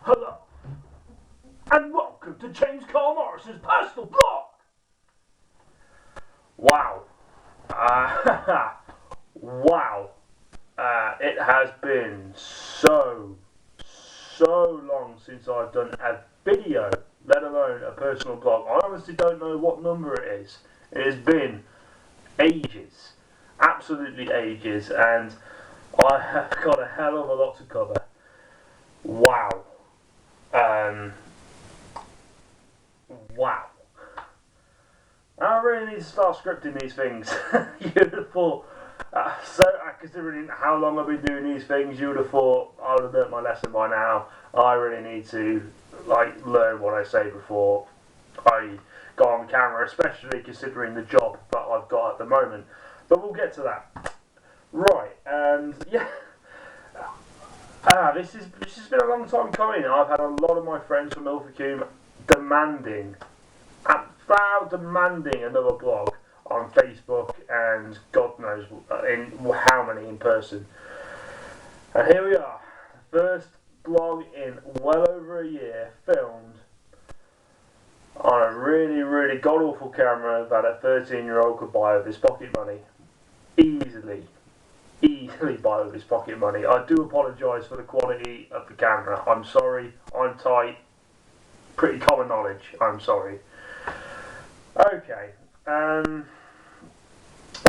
Hello, and welcome to James Karl Morrison's personal blog. Wow. Wow. It has been so long since I've done a video, let alone a personal blog. I honestly don't know what number it is. It has been ages. Absolutely ages. And I have got a hell of a lot to cover. Wow. Wow. I really need to start scripting these things. You'd have thought, considering how long I've been doing these things, you would have thought I would have learnt my lesson by now. I really need to learn what I say before I go on camera, especially considering the job that I've got at the moment. But we'll get to that. Right, and yeah. This has been a long time coming. I've had a lot of my friends from Ilfracombe demanding another blog on Facebook and God knows in how many in person. And here we are, the first blog in well over a year, filmed on a really god awful camera that a 13-year-old could buy with his pocket money. Easily buy with his pocket money. I do apologise for the quality of the camera. I'm sorry, I'm tight. Pretty common knowledge, I'm sorry. Okay, well,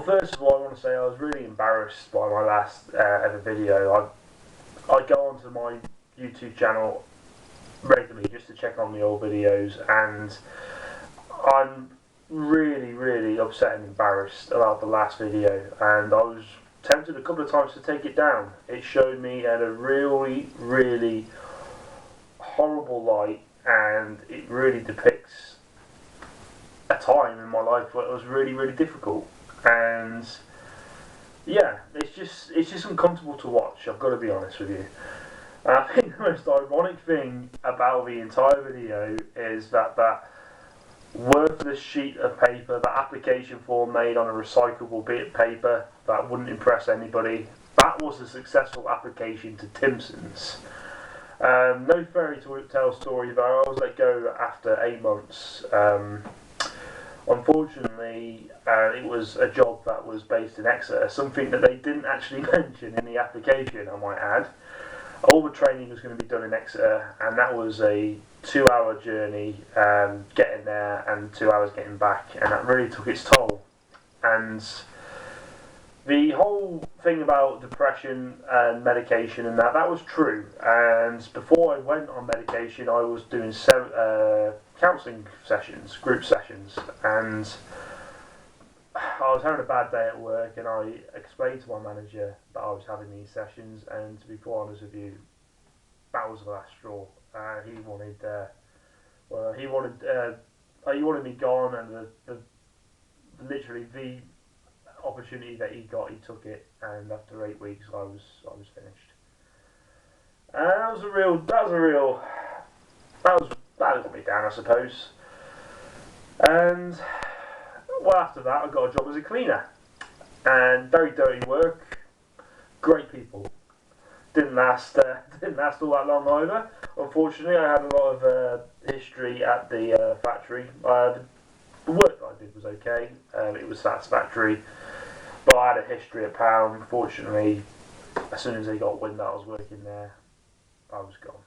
first of all I want to say I was really embarrassed by my last ever video. I go onto my YouTube channel regularly just to check on the old videos, and I'm really upset and embarrassed about the last video, and I was tempted a couple of times to take it down. It showed me at a really horrible light, and it really depicts a time in my life where it was really difficult. And yeah, it's just uncomfortable to watch, I've got to be honest with you. And I think the most ironic thing about the entire video is that worthless sheet of paper, that application form made on a recyclable bit of paper that wouldn't impress anybody, that was a successful application to Timpson's. No fairy tale story there. I was let go after 8 months. Unfortunately, it was a job that was based in Exeter, something that they didn't actually mention in the application, I might add. All the training was going to be done in Exeter, and that was a 2-hour journey getting there and 2 hours getting back, and that really took its toll. And the whole thing about depression and medication and that was true. And before I went on medication, I was doing counselling sessions, group sessions, and I was having a bad day at work, and I explained to my manager that I was having these sessions, and to be quite honest with you, that was the last straw. He wanted me gone, and literally the opportunity that he got, he took it, and after 8 weeks I was finished. And that got me down, I suppose. And well, after that I got a job as a cleaner, and very dirty work, great people. Didn't last all that long either. Unfortunately, I had a lot of history at the factory. The work that I did was okay, it was satisfactory, but I had a history at Pound. Unfortunately, as soon as they got wind that I was working there, I was gone.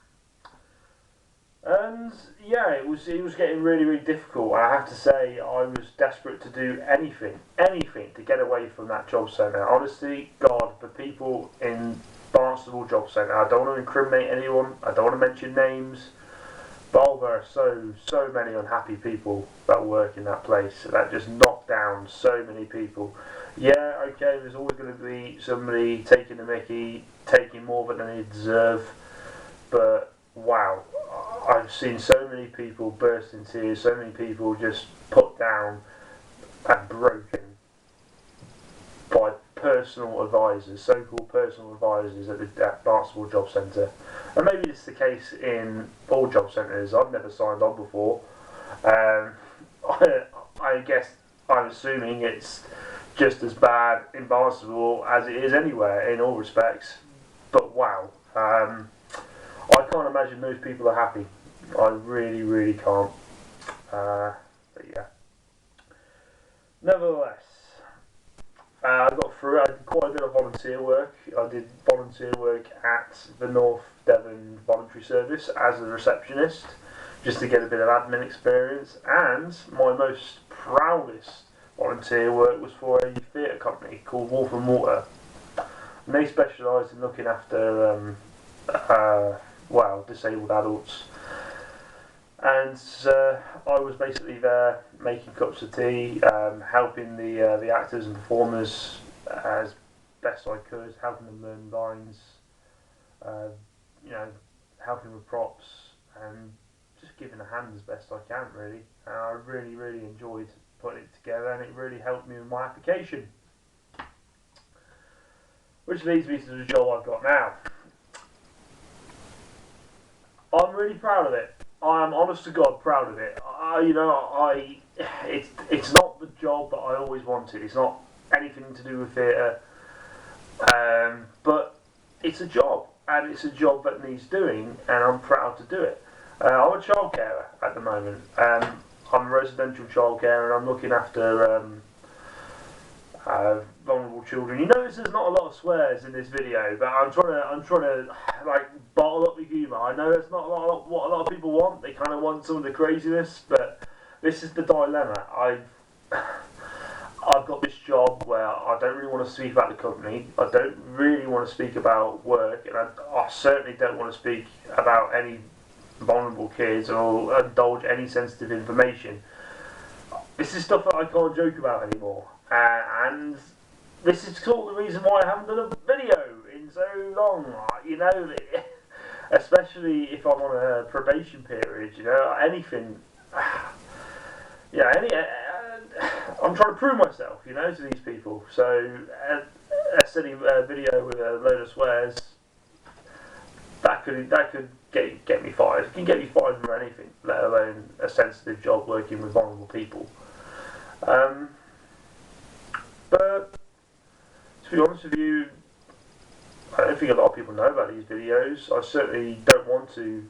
And yeah, it was getting really difficult. I have to say, I was desperate to do anything to get away from that job centre. Honestly, God, the people in Barnstable Job Centre, I don't want to incriminate anyone, I don't want to mention names, but there are so many unhappy people that work in that place that just knock down so many people. Yeah, okay, there's always going to be somebody taking the mickey, taking more than they deserve, but wow, I've seen so many people burst in tears, so many people just put down and broken by personal advisors, so-called personal advisors at Barnstable Job Centre. And maybe it's the case in all job centres. I've never signed on before. I guess I'm assuming it's just as bad in Barnstable as it is anywhere in all respects. But wow, I can't imagine imagine those people are happy. I really, really can't. But yeah. Nevertheless, I got through it. I did quite a bit of volunteer work. I did volunteer work at the North Devon Voluntary Service as a receptionist, just to get a bit of admin experience. And my most proudest volunteer work was for a theatre company called Wolf and Water. And they specialised in looking after, disabled adults. And I was basically there making cups of tea, helping the actors and performers as best I could, helping them learn lines, helping with props, and just giving a hand as best I can, really. And I really, really enjoyed putting it together, and it really helped me with my application. Which leads me to the job I've got now. I'm really proud of it. I'm honest to God proud of it. It's not the job that I always wanted. It's not anything to do with theatre, but it's a job, and it's a job that needs doing, and I'm proud to do it. I'm a childcarer at the moment. I'm a residential childcarer, and I'm looking after vulnerable children. You notice there's not a lot of swears in this video, but I'm trying to like bottle up the humour. I know that's not what a lot of people want. They kind of want some of the craziness, but this is the dilemma. I've got this job where I don't really want to speak about the company. I don't really want to speak about work, and I certainly don't want to speak about any vulnerable kids or indulge any sensitive information. This is stuff that I can't joke about anymore. And this is sort of the reason why I haven't done a video in so long, especially if I'm on a probation period, anything, I'm trying to prove myself, to these people. So a silly video with a load of swears, that could get me fired. It can get me fired for anything, let alone a sensitive job working with vulnerable people. But to be honest with you, I don't think a lot of people know about these videos. I certainly don't want to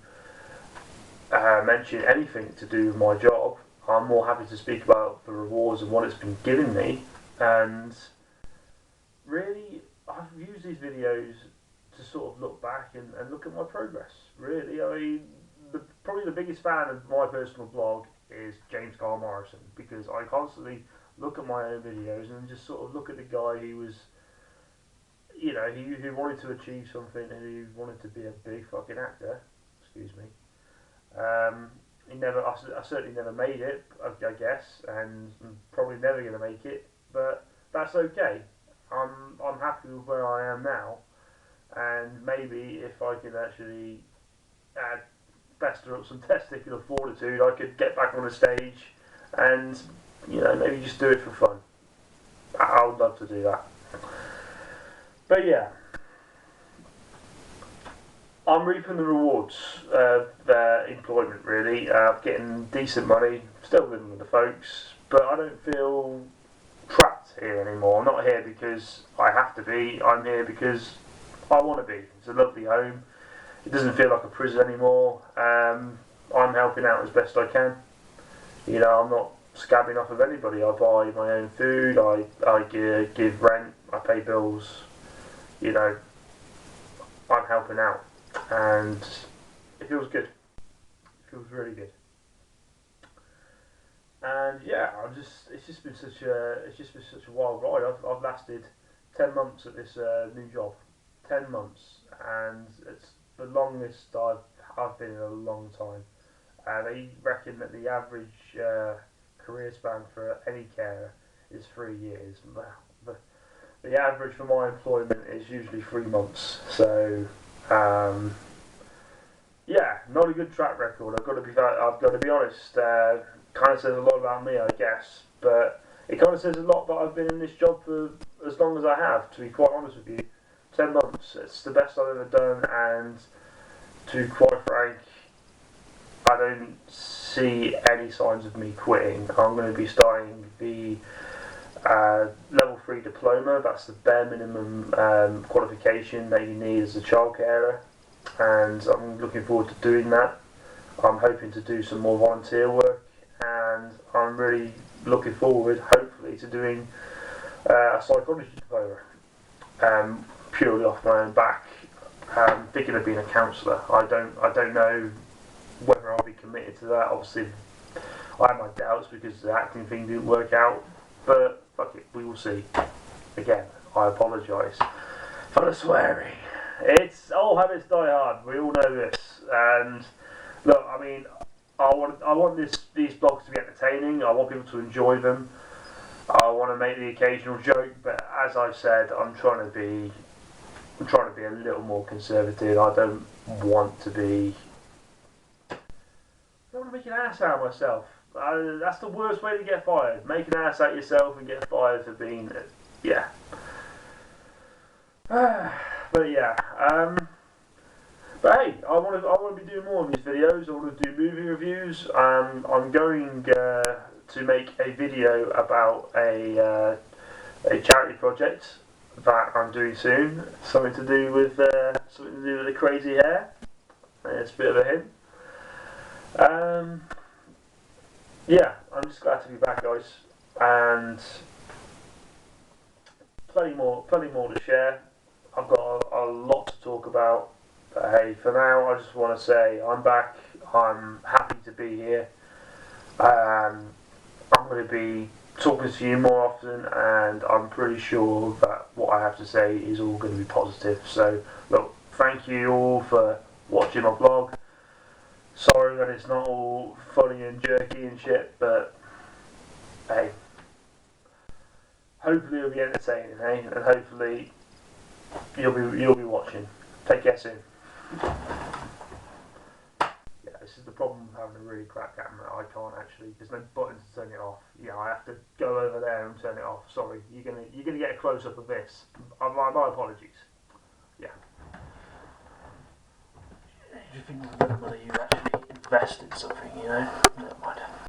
mention anything to do with my job. I'm more happy to speak about the rewards and what it's been giving me. And really, I've used these videos to sort of look back and look at my progress. Really, I mean, probably the biggest fan of my personal blog is Karl Morrison, because I constantly look at my own videos and just sort of look at the guy who was, who wanted to achieve something and who wanted to be a big fucking actor. Excuse me. I certainly never made it, I guess, and I'm probably never going to make it, but that's okay. I'm happy with where I am now, and maybe if I could actually fester up some testicular fortitude, I could get back on a stage and maybe just do it for fun. I would love to do that. But yeah, I'm reaping the rewards of employment, really. Getting decent money, still living with the folks, but I don't feel trapped here anymore. I'm not here because I have to be. I'm here because I want to be. It's a lovely home. It doesn't feel like a prison anymore. I'm helping out as best I can. I'm not scabbing off of anybody. I buy my own food, I give rent, I pay bills, I'm helping out, and it feels good. It feels really good. And yeah, it's just been such a wild ride. I've lasted 10 months at this new job. 10 months, and it's the longest I've been in a long time. They reckon that the average career span for any carer is 3 years. The average for my employment is usually 3 months. So, not a good track record. I've got to be honest. Kind of says a lot about me, I guess. But it kind of says a lot that I've been in this job for as long as I have. To be quite honest with you, 10 months. It's the best I've ever done, and to be quite frank, I don't see any signs of me quitting. I'm going to be starting the level 3 diploma. That's the bare minimum qualification that you need as a child carer. and I'm looking forward to doing that. I'm hoping to do some more volunteer work, and I'm really looking forward, hopefully, to doing a psychology diploma, purely off my own back. Thinking of being a counsellor. I don't know whether I'll be committed to that. Obviously, I have my doubts because the acting thing didn't work out, but fuck it, we will see. Again, I apologise for the swearing. It's all habits die hard. We all know this. And look, I mean, I want these blogs to be entertaining. I want people to enjoy them. I want to make the occasional joke, but as I've said, I'm trying to be a little more conservative. I don't want to make an ass out of myself. That's the worst way to get fired. Make an ass out of yourself and get fired for being, yeah. But yeah. But hey, I want to be doing more of these videos. I want to do movie reviews. I'm going to make a video about a charity project that I'm doing soon. Something to do with the crazy hair. It's a bit of a hint. Yeah, I'm just glad to be back, guys, and plenty more to share. I've got a lot to talk about, but hey, for now, I just want to say I'm back. I'm happy to be here. I'm going to be talking to you more often, and I'm pretty sure that what I have to say is all going to be positive. So, look, thank you all for watching my vlog. Sorry that it's not all funny and jerky and shit, but hey, hopefully it'll be entertaining, eh? And hopefully you'll be watching. Take care soon. Yeah, this is the problem with having a really crap camera. I can't actually. There's no buttons to turn it off. Yeah, I have to go over there and turn it off. Sorry, you're gonna get a close up of this. My apologies. Yeah. Do you think with a bit of money you actually invest in something, you know?